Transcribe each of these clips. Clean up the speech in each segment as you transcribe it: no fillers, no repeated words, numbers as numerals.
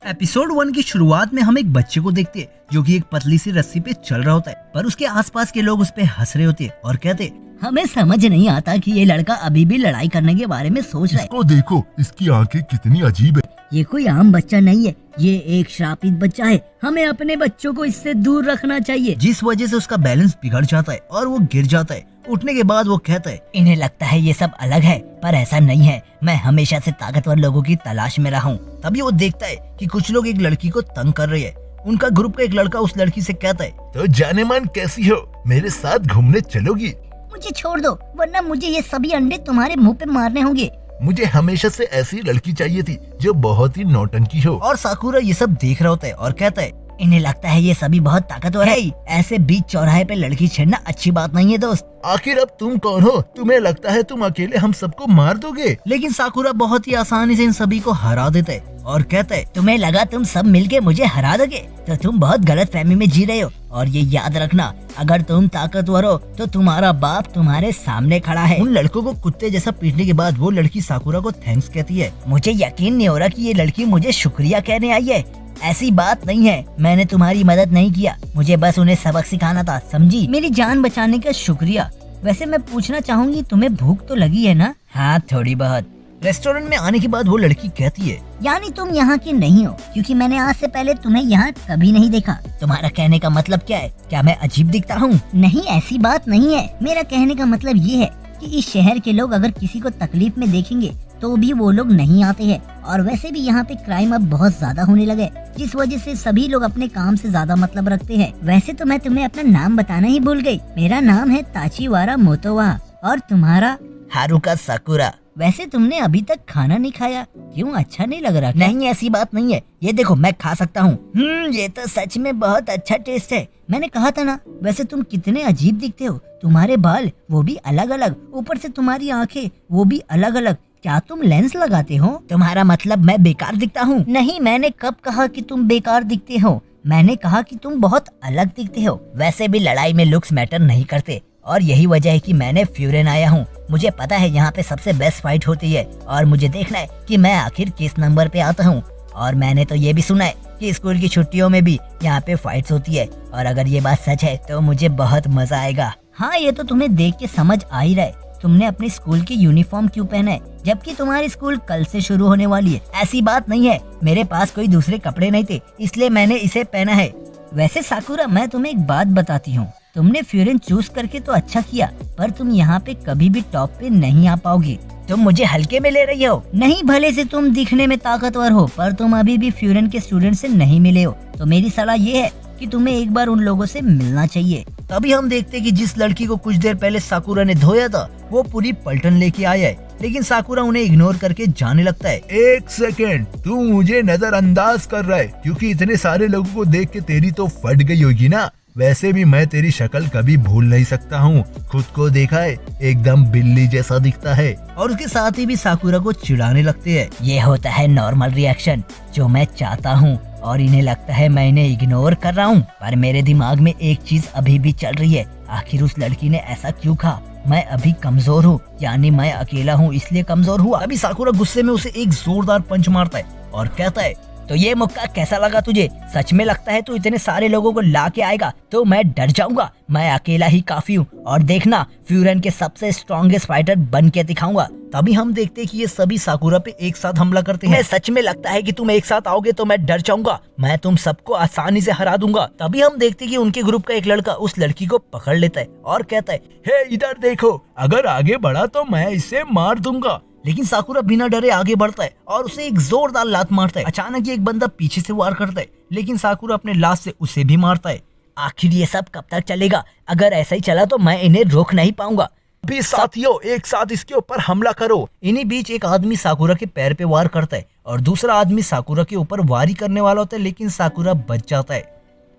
Episode 1 की शुरुआत में हम एक बच्चे को देखते हैं जो कि एक पतली सी रस्सी पे चल रहा होता है, पर उसके आसपास के लोग उस पे हंस रहे होते हैं और कहते हैं, हमें समझ नहीं आता कि ये लड़का अभी भी लड़ाई करने के बारे में सोच रहा है। इसको देखो, इसकी आंखें कितनी अजीब है। ये कोई आम बच्चा नहीं है, ये एक श्रापित बच्चा है। हमें अपने बच्चों को इससे दूर रखना चाहिए। जिस वजह से उसका बैलेंस बिगड़ जाता है और वो गिर जाता है। उठने के बाद वो कहता है, इन्हें लगता है ये सब अलग है, पर ऐसा नहीं है। मैं हमेशा से ताकतवर लोगों की तलाश में रहा हूँ। तभी वो देखता है कि कुछ लोग एक लड़की को तंग कर रहे हैं। उनका ग्रुप का एक लड़का उस लड़की से कहता है, तो जाने मन कैसी हो, मेरे साथ घूमने चलोगी? मुझे छोड़ दो, वरना मुझे ये सभी अंडे तुम्हारे मुंह पे मारने होंगे। मुझे हमेशा से ऐसी लड़की चाहिए थी जो बहुत ही नौटंकी हो। और साकुरा ये सब देख रहा होता है और कहता है, इन्हें लगता है ये सभी बहुत ताकतवर है। ऐसे बीच चौराहे पे लड़की छेड़ना अच्छी बात नहीं है दोस्त। आखिर अब तुम कौन हो? तुम्हें लगता है तुम अकेले हम सबको मार दोगे? लेकिन साकुरा बहुत ही आसानी से इन सभी को हरा देता है और कहता है, तुम्हें लगा तुम सब मिलके मुझे हरा दोगे, तो तुम बहुत गलत फहमी में जी रहे हो। और ये याद रखना, अगर तुम ताकतवर हो तो तुम्हारा बाप तुम्हारे सामने खड़ा है। उन लड़कों को कुत्ते जैसा पीटने के बाद वो लड़की साकुरा को थैंक्स कहती है। मुझे यकीन नहीं हो रहा कि ये लड़की मुझे शुक्रिया कहने आई है। ऐसी बात नहीं है, मैंने तुम्हारी मदद नहीं किया, मुझे बस उन्हें सबक सिखाना था, समझी? मेरी जान बचाने का शुक्रिया। वैसे मैं पूछना चाहूंगी, तुम्हें भूख तो लगी है ना? हाँ, थोड़ी बहुत। रेस्टोरेंट में आने के बाद वो लड़की कहती है, यानी तुम यहाँ की नहीं हो, क्योंकि मैंने आज से पहले तुम्हें यहाँ कभी नहीं देखा। तुम्हारा कहने का मतलब क्या है? क्या मैं अजीब दिखता हूँ? नहीं, ऐसी बात नहीं है। मेरा कहने का मतलब ये है कि इस शहर के लोग अगर किसी को तकलीफ में देखेंगे तो भी वो लोग नहीं आते हैं। और वैसे भी यहाँ पे क्राइम अब बहुत ज्यादा होने लगे, जिस वजह से सभी लोग अपने काम से ज्यादा मतलब रखते हैं। वैसे तो मैं तुम्हें अपना नाम बताना ही भूल गई। मेरा नाम है ताचिवारा मोतोवा। और तुम्हारा? हारुका साकुरा। वैसे तुमने अभी तक खाना नहीं खाया, क्यों? अच्छा नहीं लग रहा? नहीं, ऐसी बात नहीं है, ये देखो मैं खा सकता हूँ। ये तो सच में बहुत अच्छा टेस्ट है। मैंने कहा था ना। वैसे तुम कितने अजीब दिखते हो, तुम्हारे बाल वो भी अलग अलग, ऊपर से तुम्हारी आंखें वो भी अलग अलग। क्या तुम लेंस लगाते हो? तुम्हारा मतलब मैं बेकार दिखता हूँ? नहीं, मैंने कब कहा कि तुम बेकार दिखते हो? मैंने कहा कि तुम बहुत अलग दिखते हो। वैसे भी लड़ाई में लुक्स मैटर नहीं करते, और यही वजह है कि मैंने फ्यूरेन आया हूँ। मुझे पता है यहाँ पे सबसे बेस्ट फाइट होती है, और मुझे देखना है कि मैं आखिर किस नंबर पे आता हूँ। और मैंने तो ये भी सुना है कि स्कूल की छुट्टियों में भी यहाँ पे फाइट्स होती है, और अगर ये बात सच है तो मुझे बहुत मजा आएगा। हाँ, ये तो तुम्हें देख के समझ आ ही रहा है। तुमने अपनी स्कूल की यूनिफॉर्म क्यों पहना है, जबकि तुम्हारी स्कूल कल से शुरू होने वाली है? ऐसी बात नहीं है, मेरे पास कोई दूसरे कपड़े नहीं थे, इसलिए मैंने इसे पहना है। वैसे साकुरा, मैं तुम्हें एक बात बताती हूँ। तुमने फ्यूरेन चूज करके तो अच्छा किया, पर तुम यहाँ पे कभी भी टॉप पे नहीं आ पाओगी। तुम मुझे हल्के में ले रही हो? नहीं, भले से तुम दिखने में ताकतवर हो, पर तुम अभी भी फ्यूरेन के स्टूडेंट से नहीं मिले हो। तो मेरी सलाह ये है कि तुम्हें एक बार उन लोगों से मिलना चाहिए। तभी हम देखते कि जिस लड़की को कुछ देर पहले साकुरा ने धोया था, वो पूरी पलटन लेके आया है, लेकिन साकुरा उन्हें इग्नोर करके जाने लगता है। एक सेकेंड, तू मुझे नजरअंदाज कर रहा है, क्योंकि इतने सारे लोगों को देख के तेरी तो फट गई होगी ना। वैसे भी मैं तेरी शक्ल कभी भूल नहीं सकता हूँ। खुद को देखा है, एकदम बिल्ली जैसा दिखता है। और उसके साथ ही भी साकुरा को चिढ़ाने लगते हैं। ये होता है नॉर्मल रिएक्शन जो मैं चाहता हूँ, और इन्हें लगता है मैं इन्हें इग्नोर कर रहा हूँ, पर मेरे दिमाग में एक चीज अभी भी चल रही है। आखिर उस लड़की ने ऐसा क्यों कहा? मैं अभी कमजोर हूँ, यानी मैं अकेला हूँ इसलिए कमजोर हुआ। अभी साकुरा गुस्से में उसे एक जोरदार पंच मारता है और कहता है, तो ये मुक्का कैसा लगा तुझे? सच में लगता है तू इतने सारे लोगों को ला के आएगा तो मैं डर जाऊंगा? मैं अकेला ही काफी हूँ, और देखना फ्यूरेन के सबसे स्ट्रॉन्गेस्ट फाइटर बन के दिखाऊंगा। तभी हम देखते कि ये सभी साकुरा पे एक साथ हमला करते हैं। सच में लगता है कि तुम एक साथ आओगे तो मैं डर जाऊंगा। मैं तुम सबको आसानी से हरा दूंगा। तभी हम देखते कि उनके ग्रुप का एक लड़का उस लड़की को पकड़ लेता है और कहता है, हे इधर देखो, अगर आगे बढ़ा तो मैं इसे मार दूंगा। लेकिन साकुरा बिना डरे आगे बढ़ता है और उसे एक जोरदार लात मारता है। अचानक एक बंदा पीछे से वार करता है, लेकिन साकुरा अपने लात से उसे भी मारता है। आखिर ये सब कब तक चलेगा? अगर ऐसा ही चला तो मैं इन्हें रोक नहीं पाऊंगा। भी साथियों, एक साथ इसके ऊपर हमला करो। इन्हीं बीच एक आदमी साकुरा के पैर पे वार करता है और दूसरा आदमी साकुरा के ऊपर वारी करने वाला होता है, लेकिन साकुरा बच जाता है।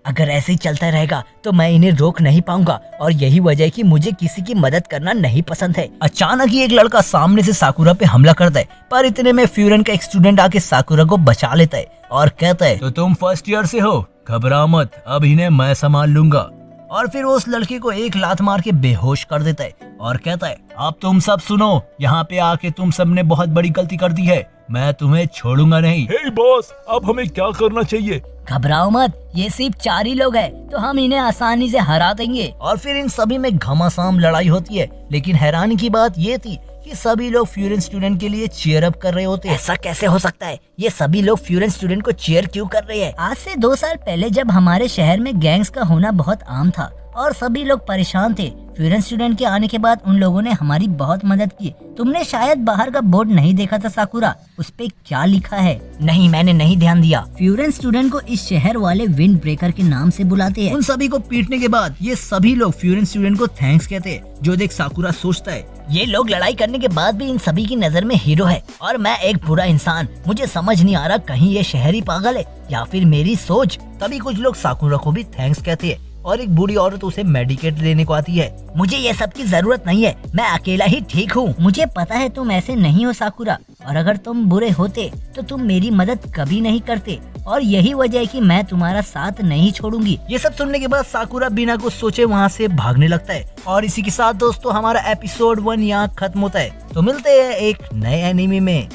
अगर ऐसे ही चलता रहेगा तो मैं इन्हें रोक नहीं पाऊंगा, और यही वजह है कि मुझे किसी की मदद करना नहीं पसंद है। अचानक ही एक लड़का सामने से साकुरा पे हमला करता है, पर इतने में फ्यूरेन का एक स्टूडेंट आके साकुरा को बचा लेता है और कहता है, तो तुम फर्स्ट ईयर से हो, घबरा मत, अब इन्हें मैं संभाल लूंगा। और फिर वो उस लड़के को एक लात मार के बेहोश कर देता है और कहता है, अब तुम सब सुनो, यहाँ पे आके तुम सब ने बहुत बड़ी गलती कर दी है। मैं तुम्हें छोड़ूंगा नहीं। हे बॉस, अब हमें क्या करना चाहिए? घबराओ मत, ये सिर्फ 4 ही लोग हैं, तो हम इन्हें आसानी से हरा देंगे। और फिर इन सभी में घमासान लड़ाई होती है, लेकिन हैरानी की बात ये थी कि सभी लोग फ्यूरन स्टूडेंट के लिए चीयर अप कर रहे होते हैं। ऐसा कैसे हो सकता है? ये सभी लोग फ्यूरन स्टूडेंट को चीयर क्यों कर रहे हैं? आज से 2 साल पहले जब हमारे शहर में गैंग्स का होना बहुत आम था और सभी लोग परेशान थे, फ्यूरन स्टूडेंट के आने के बाद उन लोगों ने हमारी बहुत मदद की। तुमने शायद बाहर का बोर्ड नहीं देखा था साकुरा, उस पे क्या लिखा है? नहीं, मैंने नहीं ध्यान दिया। फ्यूरन स्टूडेंट को इस शहर वाले विंड ब्रेकर के नाम से बुलाते हैं। उन सभी को पीटने के बाद ये सभी लोग फ्यूरन स्टूडेंट को थैंक्स कहते हैं। जो देख साकुरा सोचता है, ये लोग लड़ाई करने के बाद भी इन सभी की नजर में हीरो है और मैं एक बुरा इंसान। मुझे समझ नहीं आ रहा कहीं ये शहरी पागल है या फिर मेरी सोच। तभी कुछ लोग साकुरा को भी थैंक्स कहते हैं और एक बूढ़ी औरत उसे मेडिकेट देने को आती है। मुझे ये सब की जरूरत नहीं है, मैं अकेला ही ठीक हूँ। मुझे पता है तुम ऐसे नहीं हो साकुरा, और अगर तुम बुरे होते तो तुम मेरी मदद कभी नहीं करते, और यही वजह है कि मैं तुम्हारा साथ नहीं छोड़ूंगी। ये सब सुनने के बाद साकुरा बिना कुछ सोचे वहाँ से भागने लगता है। और इसी के साथ दोस्तों हमारा एपिसोड 1 यहाँ खत्म होता है। तो मिलते हैं एक नए एनीमे में।